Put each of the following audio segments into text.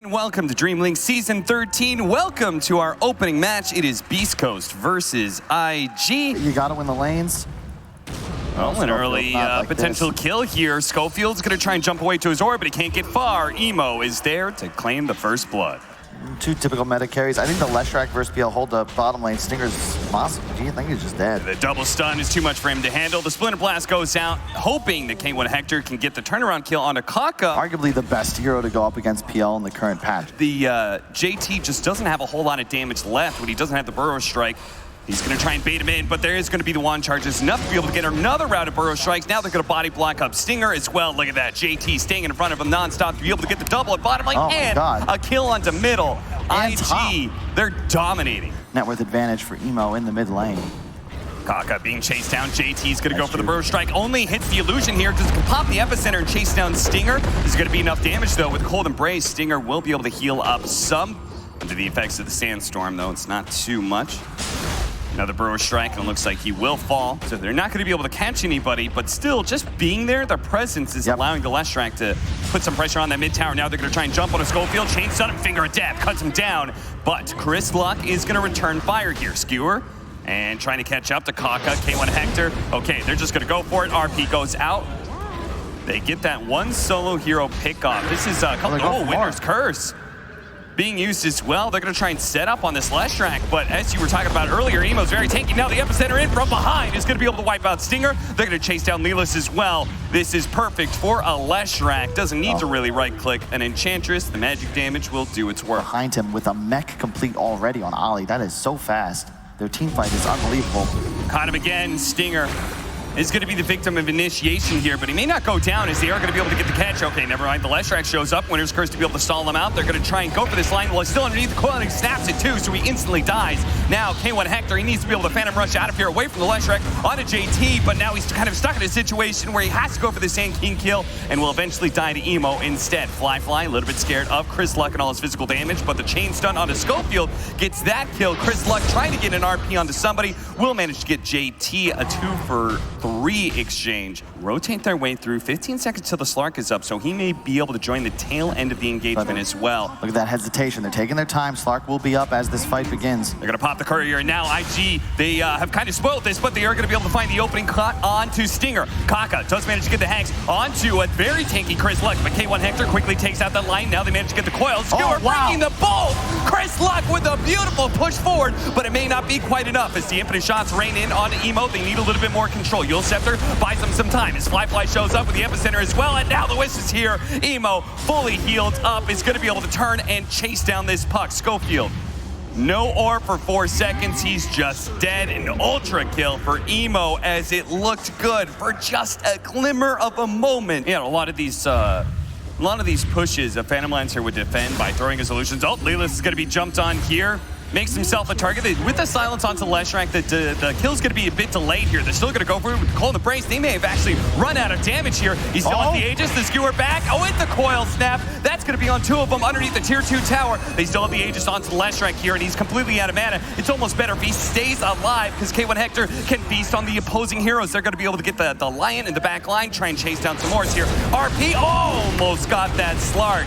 Welcome to DreamLeague Season 13. Welcome to our opening match. It is BeastCoast versus IG. You gotta win the lanes. Well, an early potential kill here. Schofield's gonna try and jump away to his orb, but he can't get far. Emo is there to claim the first blood. Two typical meta carries. I think the Leshrac versus PL hold up bottom lane. Stinger's Moss, I think he's just dead. The double stun is too much for him to handle. The Splinter Blast goes out, hoping that K1 Hector can get the turnaround kill onto Kaka. Arguably the best hero to go up against PL in the current patch. The JT just doesn't have a whole lot of damage left when he doesn't have the Burrow Strike. He's going to try and bait him in, but there is going to be the wand charges enough to be able to get another round of Burrow Strikes. Now they're going to body block up Stinger as well. Look at that. JT staying in front of him nonstop to be able to get the double at bottom lane and a kill onto middle. And IG, they're dominating. Net worth advantage for Emo in the mid lane. Kaka being chased down. JT's going to go for the Burrow Strike. Only hits the illusion here. Just pop the epicenter and chase down Stinger. There's going to be enough damage, though. With Cold Embrace, Stinger will be able to heal up some. Under the effects of the Sandstorm, though, it's not too much. Another Burrow Strike, and it looks like he will fall. So they're not going to be able to catch anybody, but still, just being there, their presence is allowing the Leshrac to put some pressure on that mid tower. Now they're going to try and jump on a Schofield. Chain stun him, finger of death, cuts him down. But Chris Luck is going to return fire here. Skewer, and trying to catch up to Kaka, K1 Hector. Okay, they're just going to go for it. RP goes out. They get that one solo hero pickoff. This is Winter's Curse being used as well. They're going to try and set up on this Leshrac, but as you were talking about earlier, Emo's very tanky. Now the epicenter in from behind is going to be able to wipe out Stinger. They're going to chase down Lelis as well. This is perfect for a Leshrac. Doesn't need to really right-click an Enchantress. The magic damage will do its work. Behind him with a mech complete already on Ollie. That is so fast. Their team fight is unbelievable. Caught him again. Stinger is going to be the victim of initiation here, but he may not go down as they are going to be able to get the catch. Okay, never mind. The Leshrac shows up. Winter's Curse to be able to stall him out. They're going to try and go for this line. Well, he's still underneath the coil and he snaps it too, so he instantly dies. Now, K1 Hector, he needs to be able to Phantom Rush out of here away from the Leshrac onto JT, but now he's kind of stuck in a situation where he has to go for the Sand King kill and will eventually die to Emo instead. Fly, a little bit scared of Chris Luck and all his physical damage, but the chain stun onto Schofield gets that kill. Chris Luck trying to get an RP onto somebody, will manage to get JT a 2-for-3 exchange. Rotate their way through. 15 seconds till the Slark is up, so he may be able to join the tail end of the engagement as well. Look at that hesitation. They're taking their time. Slark will be up as this fight begins. They're going to pop the courier. Now IG, they have kind of spoiled this, but they are going to be able to find the opening cut onto Stinger. Kaka does manage to get the hangs onto a very tanky Chris Luck, but K1 Hector quickly takes out that line. Now they manage to get the coil. Skewer breaking the bolt. Chris Luck with a beautiful push forward, but it may not be quite enough as the infinite shots rain in onto Emo. They need a little bit more control. Yule Scepter buys them some time as Fly shows up with the epicenter as well, and now the Wisp is here. Emo, fully healed up, is going to be able to turn and chase down this puck. Schofield, no orb for 4 seconds. He's just dead. An ultra kill for Emo as it looked good for just a glimmer of a moment. Yeah, a lot of these pushes, a Phantom Lancer would defend by throwing his illusions. Oh, Lelis is going to be jumped on here. Makes himself a target. With the silence onto Leshrac, the kill's going to be a bit delayed here. They're still going to go for it with Cold Embrace. They may have actually run out of damage here. He's still at the Aegis. The Skewer back. Oh, it's the coil snap. That's going to be on 2 of them underneath the tier 2 tower. They still have the Aegis onto Leshrac here, and he's completely out of mana. It's almost better if he stays alive because K1 Hector can feast on the opposing heroes. They're going to be able to get the Lion in the back line, try and chase down some more here. RP almost got that Slark.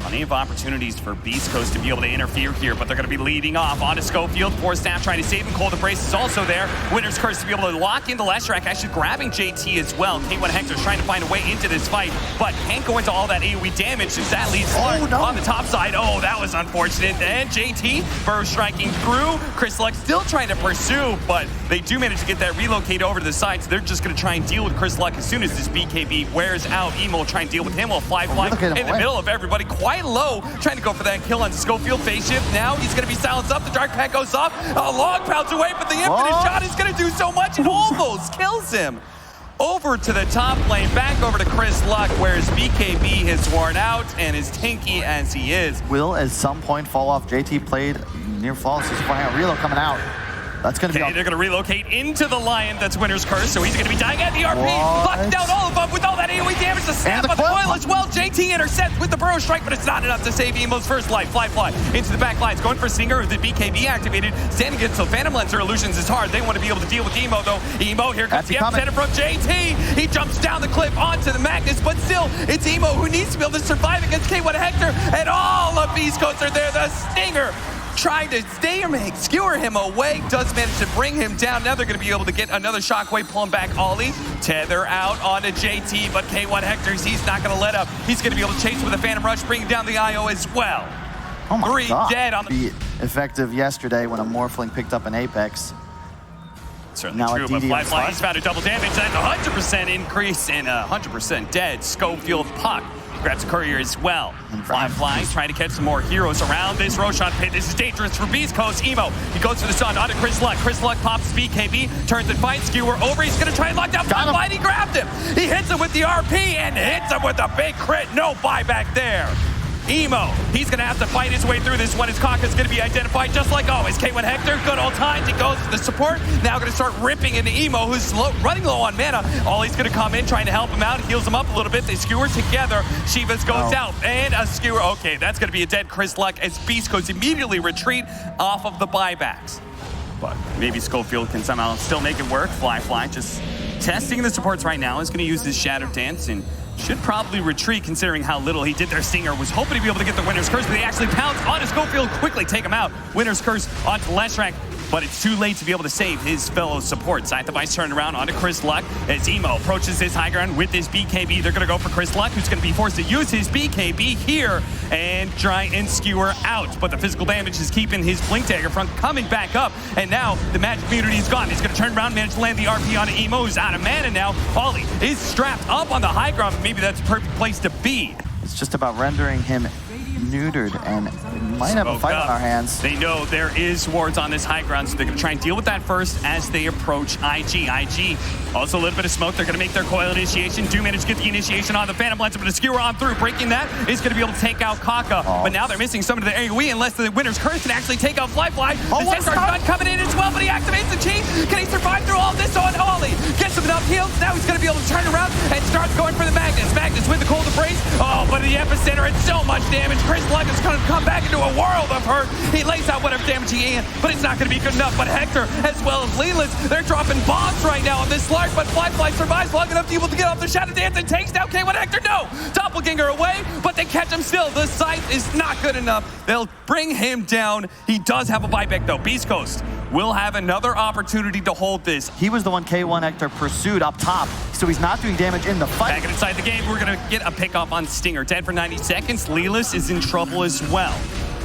Plenty of opportunities for BeastCoast to be able to interfere here, but they're going to be leading off onto Schofield. Force Snap trying to save him. Cold Embrace is also there. Winter's Curse to be able to lock into Leshrac, actually grabbing JT as well. K1 Hector's trying to find a way into this fight, but can't go into all that AoE damage as that leads on the top side. Oh, that was unfortunate. And JT Burrow striking through. Chris Luck still trying to pursue, but they do manage to get that relocate over to the side, so they're just going to try and deal with Chris Luck as soon as this BKB wears out. Emo will try and deal with him while Fly in the middle of everybody. Quite low, trying to go for that kill on Schofield. Phase shift. Now he's going to be silenced up. The Dark Pack goes off. A long pounce away, but the infinite shot is going to do so much. It almost kills him. Over to the top lane, back over to Chris Luck, where his BKB has worn out, and as tanky as he is, will at some point fall off. JT played near flawless. Reload coming out. That's going to be... They're going to relocate into the Lion. That's Winner's Curse, so he's going to be dying at the RP. Locking down all of them with all that AoE damage. The snap on the coil as well. JT intercepts with the Burrow Strike, but it's not enough to save Emo's first life. Fly into the back lines. Going for Stinger with the BKB activated. Standing against the Phantom Lancer illusions is hard. They want to be able to deal with Emo, though. Emo, here comes the epicenter from JT. He jumps down the cliff onto the Magnus, but still, it's Emo who needs to be able to survive against K1 Hector, and all of BeastCoast are there. The Stinger trying to skewer him away, does manage to bring him down. Now they're going to be able to get another shockwave, pull him back. Ollie, tether out onto JT, but K1 Hector, he's not going to let up. He's going to be able to chase with a Phantom Rush, bringing down the IO as well. Oh my 3 God. dead on the... Effective yesterday when a Morphling picked up an Apex. Certainly Now true, but Fly, he's found a double damage. That's 100% increase and 100% dead. Schofield Puck grabs a courier as well. Fly trying to catch some more heroes around this Roshan pit. This is dangerous for BeastCoast. Emo, he goes for the stun onto Chris Luck. Chris Luck pops his BKB, turns and fights, skewer over. He's gonna try and lock down Fly. He grabbed him. He hits him with the RP and hits him with a big crit. No buyback there. Emo, he's gonna have to fight his way through this one. His Kaka's gonna be identified just like always. K1 Hector, good old times. He goes to the support. Now gonna start ripping into Emo, who's running low on mana. Ollie's gonna come in, trying to help him out, heals him up a little bit. They skewer together. Shivas goes out, and a skewer. Okay, that's gonna be a dead Chris Luck as BeastCoast immediately retreat off of the buybacks. But maybe Schofield can somehow still make it work. Fly just testing the supports right now. He's gonna use his Shadow Dance and should probably retreat considering how little he did their Stinger. Was hoping to be able to get the Winner's Curse, but they actually pounce onto Schofield, quickly take him out. Winner's Curse onto Leshrac, but it's too late to be able to save his fellow supports. Scythe turned around onto Chris Luck as Emo approaches his high ground with his BKB. They're gonna go for Chris Luck, who's gonna be forced to use his BKB here and try and skewer out. But the physical damage is keeping his Blink Dagger from coming back up. And now the magic immunity is gone. He's gonna turn around, manage to land the RP onto Emo, who's out of mana now. Ollie is strapped up on the high ground. Maybe that's a perfect place to be. It's just about rendering him neutered, and we might have a fight on our hands. They know there is wards on this high ground, so they're going to try and deal with that first as they approach IG. IG, also a little bit of smoke. They're going to make their coil initiation. Do manage to get the initiation on the Phantom Lancer, but a skewer on through. Breaking that is going to be able to take out Kaka. But now they're missing some of the AoE unless the Winner's Curse can actually take out Fly. The Sensor stun coming in as well, but he activates the cheat. Can he survive through all this on Ollie? Gets him enough heals. Now he's going to be able to turn around and start going for the Magnus. Magnus with the cold embrace. Oh, but the epicenter, it's so much damage. Chris Luck is going to come back into a world of hurt. He lays out whatever damage he can, but it's not going to be good enough. But Hector, as well as Leland, they're dropping bombs right now on this Slark, but Fly survives long enough to be able to get off the Shadow Dance and takes down K1 Hector. No! Doppelganger away, but they catch him still. The sight is not good enough. They'll bring him down. He does have a buyback, though. BeastCoast will have another opportunity to hold this. He was the one K1 Hector pursued up top, so he's not doing damage in the fight. Back inside the game, we're going to get a pickup on Stinger. Dead for 90 seconds. Lelis is in trouble as well.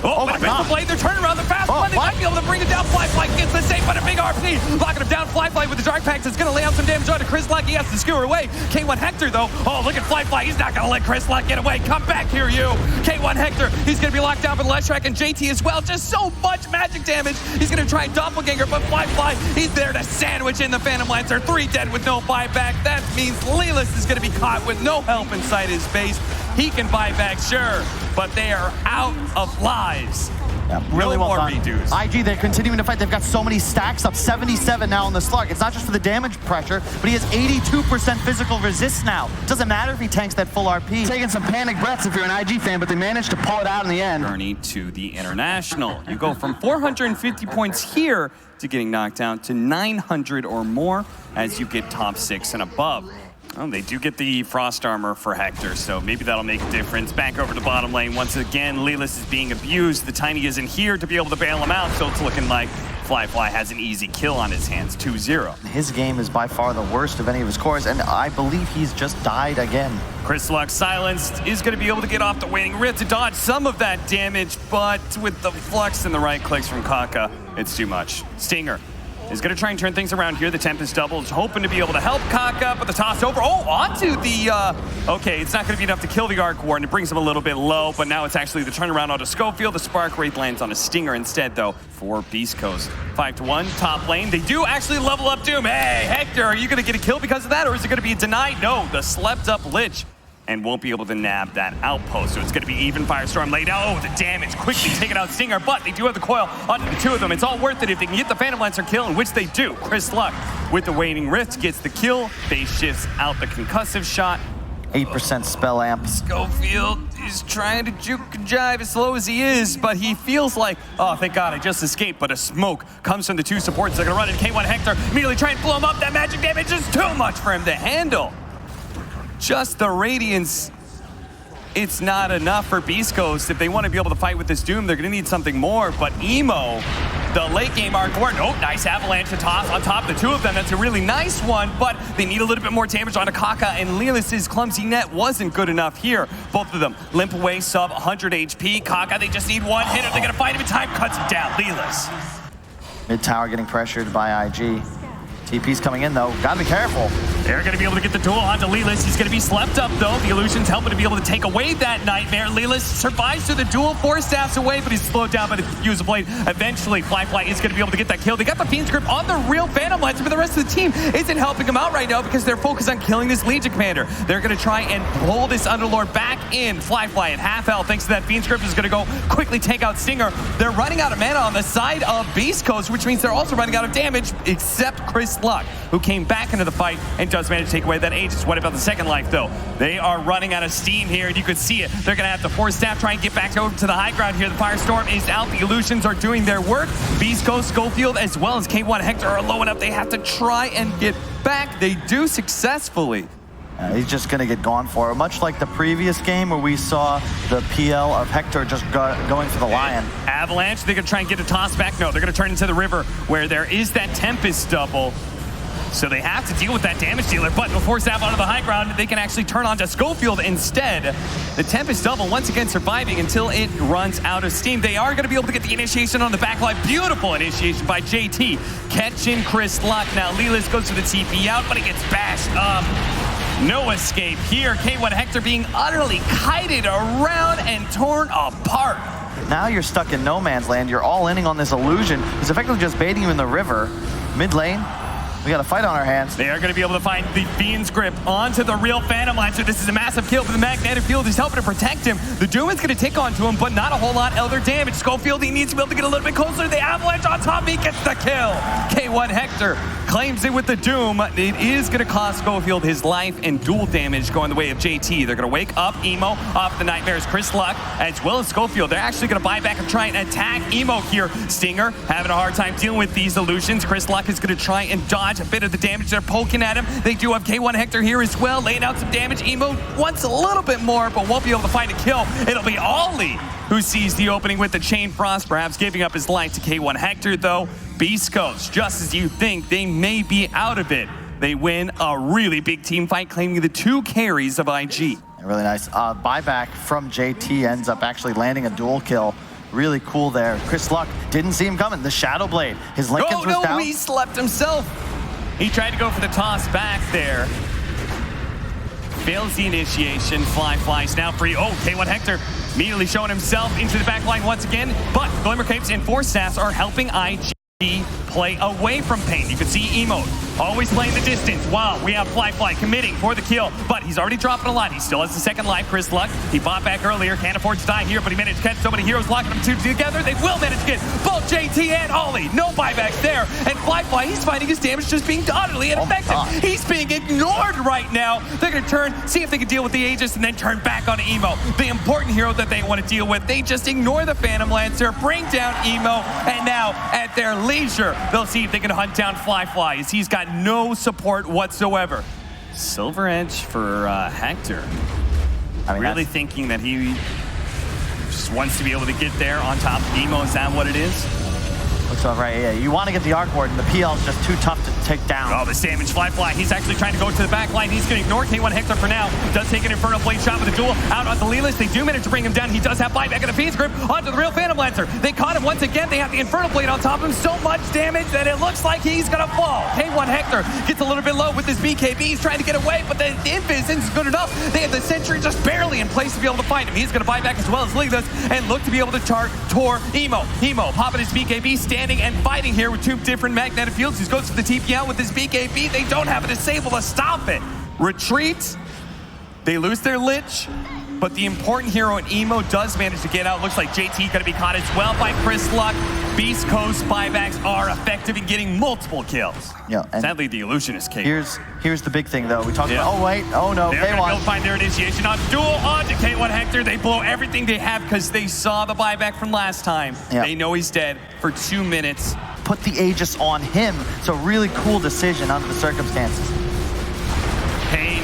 Oh, but a blade, they're turning around the fast one. They might be able to bring it down. Fly gets the save, but a big RP. Locking him down. Fly with the Dark Packs is going to lay out some damage onto Chris Luck. He has to skewer away. K1 Hector, though. Oh, look at Fly. He's not going to let Chris Luck get away. Come back here, you. K1 Hector, he's going to be locked down by Leshrac and JT as well. Just so much magic damage. He's going to try Doppelganger, but Fly, he's there to sandwich in the Phantom Lancer. 3 dead with no buyback. That means Lelis is going to be caught with no help inside his base. He can buy back, sure, but they are out of lives. Yeah, really no well more done. redos. IG, they're continuing to fight. They've got so many stacks up, 77 now on the Slug. It's not just for the damage pressure, but he has 82% physical resist now. Doesn't matter if he tanks that full RP. Taking some panic breaths if you're an IG fan, but they managed to pull it out in the end. Journey to the International. You go from 450 points here to getting knocked out to 900 or more as you get top 6 and above. Oh, they do get the Frost Armor for Hector, so maybe that'll make a difference. Back over to bottom lane. Once again, Lelis is being abused. The Tiny isn't here to be able to bail him out, so it's looking like Fly has an easy kill on his hands, 2-0. His game is by far the worst of any of his cores, and I believe he's just died again. Chris Luck silenced is going to be able to get off the waning rip to dodge some of that damage, but with the flux and the right clicks from Kaka, it's too much. Stinger is going to try and turn things around here. The Tempest double is hoping to be able to help Kaka, but the toss over. Oh, onto the... okay, it's not going to be enough to kill the Arc Warden. It brings him a little bit low, but now it's actually the turnaround onto Schofield. The Spark Wraith lands on a Stinger instead, though, for BeastCoast. 5-1, top lane. They do actually level up Doom. Hey, Hector, are you going to get a kill because of that, or is it going to be denied? No, the slept up Lich and won't be able to nab that outpost. So it's going to be even Firestorm laid out. Oh, the damage quickly taking out Stinger, but they do have the coil onto the two of them. It's all worth it if they can get the Phantom Lancer kill, in which they do. Chris Luck with the Waning Rift gets the kill. Base shifts out the concussive shot. 8% spell amp. Schofield is trying to juke and jive as slow as he is, but he feels like, oh, thank God, I just escaped, but a smoke comes from the two supports. They're going to run in K1 Hector, immediately try and blow him up. That magic damage is too much for him to handle. Just the Radiance, it's not enough for BeastCoast. If they want to be able to fight with this Doom, they're going to need something more, but Emo, the late game hardcore, oh, nice avalanche to toss on top of the two of them. That's a really nice one, but they need a little bit more damage onto Kaka, and Lelis's clumsy net wasn't good enough here. Both of them limp away, sub 100 HP. Kaka, they just need one hit. Are they going to fight him in time? Cuts him down. Lelis. Mid tower getting pressured by IG. TP's coming in though, gotta be careful. They're gonna be able to get the duel onto Lelis. He's gonna be slept up though. The illusion's helping to be able to take away that nightmare. Lelis survives through the duel, 4 staffs away, but he's slowed down by the Fuse Blade. Eventually, Fly is gonna be able to get that kill. They got the Fiend's Grip on the real Phantom Lancer, but the rest of the team isn't helping him out right now because they're focused on killing this Legion Commander. They're gonna try and pull this Underlord back in. Fly at half health, thanks to that Fiend's Grip, is gonna go quickly take out Stinger. They're running out of mana on the side of BeastCoast, which means they're also running out of damage, except Chris Luck, who came back into the fight and does manage to take away that Aegis. What about the second life, though? They are running out of steam here, and you could see it. They're going to have to force staff, try and get back over to the high ground here. The Firestorm is out. The Illusions are doing their work. BeastCoast, Schofield, as well as K1 Hector are low enough. They have to try and get back. They do successfully. He's just going to get gone for it. Much like the previous game where we saw the PL of Hector just going for the Lion. Avalanche, they're going to try and get a toss back. No, they're going to turn into the river where there is that Tempest double. So they have to deal with that damage dealer, but before Staff onto the high ground, they can actually turn on to Schofield instead. The Tempest double once again surviving until it runs out of steam. They are going to be able to get the initiation on the backline. Beautiful initiation by JT. Catching Chris Luck. Now Lelis goes to the TP out, but he gets bashed up. No escape here. K1 Hector being utterly kited around and torn apart. Now you're stuck in no man's land. You're all inning on this illusion. He's effectively just baiting you in the river. Mid lane. We got a fight on our hands. They are going to be able to find the Fiend's Grip onto the real Phantom Lancer. This is a massive kill for the magnetic field. He's helping to protect him. The Doom is going to tick onto him, but not a whole lot elder damage. Schofield, he needs to be able to get a little bit closer. The Avalanche on top, he gets the kill. K1 Hector claims it with the Doom. It is going to cost Schofield his life and dual damage going the way of JT. They're going to wake up Emo off the Nightmares. Chris Luck, as well as Schofield. They're actually going to buy back and try and attack Emo here. Stinger having a hard time dealing with these illusions. Chris Luck is going to try and dodge a bit of the damage. They're poking at him. They do have K1 Hector here as well, laying out some damage. Emo wants a little bit more, but won't be able to find a kill. It'll be Ollie who sees the opening with the Chain Frost, perhaps giving up his life to K1 Hector, though. BeastCoast, just as you think, they may be out of it. They win a really big team fight, claiming the 2 carries of IG. Really nice. Buyback from JT ends up actually landing a dual kill. Really cool there. Chris Luck didn't see him coming. The Shadow Blade. His Lincolns was down. He slept himself. He tried to go for the toss back there. Fails the initiation. Flies now free. Oh, K1 Hector immediately showing himself into the back line once again. But Glimmer Capes and 4 staffs are helping IG play away from pain. You can see Emo always playing the distance. Wow, we have Fly committing for the kill, but he's already dropping a lot. He still has the second life. Chris Luck, he bought back earlier, can't afford to die here, but he managed to catch so many heroes, locking them 2 together. They will manage to get both JT and Ollie. No buybacks there, and Fly, he's finding his damage just being utterly ineffective. He's being ignored right now. They're going to turn, see if they can deal with the Aegis, and then turn back on Emo. The important hero that they want to deal with. They just ignore the Phantom Lancer, bring down Emo, and now at their leisure, they'll see if they can hunt down Fly as he's got no support whatsoever. Silver Edge for Hector. Really thinking that he just wants to be able to get there on top of Emo. Is that what it is? Looks all right, yeah. You want to get the Arc Ward, and the PL is just too tough to take down. Oh, this damage, Fly. He's actually trying to go to the back line. He's going to ignore K1 Hector for now. Does take an Infernal Blade shot with a duel out onto Lelis. They do manage to bring him down. He does have buyback in the Fiend's Grip onto the real Phantom Lancer. They caught him once again. They have the Infernal Blade on top of him. So much damage that it looks like he's going to fall. K1 Hector gets a little bit low with his BKB. He's trying to get away, but the Invis isn't good enough. They have the Sentry just barely in place to be able to find him. He's going to buy back as well as Lelis and look to be able to tor Emo. Emo popping his BKB, standing and fighting here with 2 different magnetic fields. He goes for the TP out with his BKB. They don't have a disable to stop it. Retreat. They lose their Lich, but the important hero in Emo does manage to get out. Looks like JT going to be caught as well by Chris Luck. BeastCoast buybacks are effective in getting multiple kills. Yeah, and sadly, the illusionist came. Here's the big thing, though. We talked about, oh, wait, oh, no, They're going K1. to find their initiation on duel onto K1 Hector. They blow everything they have because they saw the buyback from last time. Yeah. They know he's dead for 2 minutes. Put the Aegis on him. So really cool decision under the circumstances. Hey,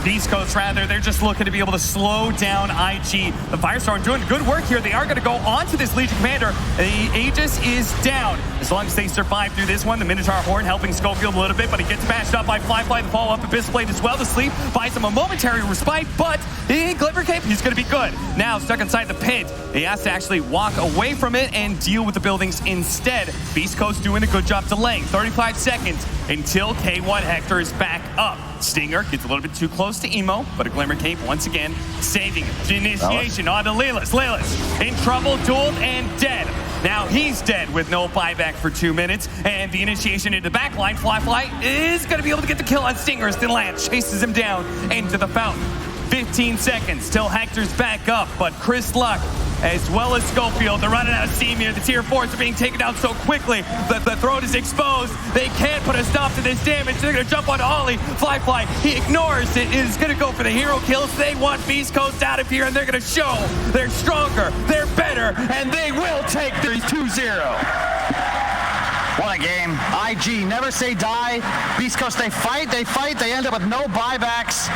BeastCoast rather, they're just looking to be able to slow down IG. The Firestorm doing good work here. They are going to go onto this Legion Commander. The Aegis is down. As long as they survive through this one, the Minotaur Horn helping Schofield a little bit, but he gets bashed up by Flyfly. The follow-up Abyss Blade as well to sleep. Buys him a momentary respite, but Glimmer Cape, he's going to be good. Now, stuck inside the pit, he has to actually walk away from it and deal with the buildings instead. BeastCoast doing a good job delaying. 35 seconds until K1 Hector is back up. Stinger gets a little bit too close to Emo, but a Glimmer Cape once again saving him. The initiation onto Lelis. Lelis in trouble, dueled, and dead. Now he's dead with no buyback for 2 minutes, and the initiation into the backline. Flyfly is going to be able to get the kill on Stinger as the Lance chases him down into the fountain. 15 seconds till Hector's back up, but Chris Luck as well as Schofield, they're running out of steam here. The tier 4s are being taken down so quickly that the throat is exposed. They can't put a stop to this damage. They're going to jump on Ollie. Flyfly, he ignores it. Is going to go for the hero kills. They want BeastCoast out of here, and they're going to show they're stronger, they're better, and they will take the 2-0. What a game. IG, never say die. BeastCoast, they fight, they end up with no buybacks.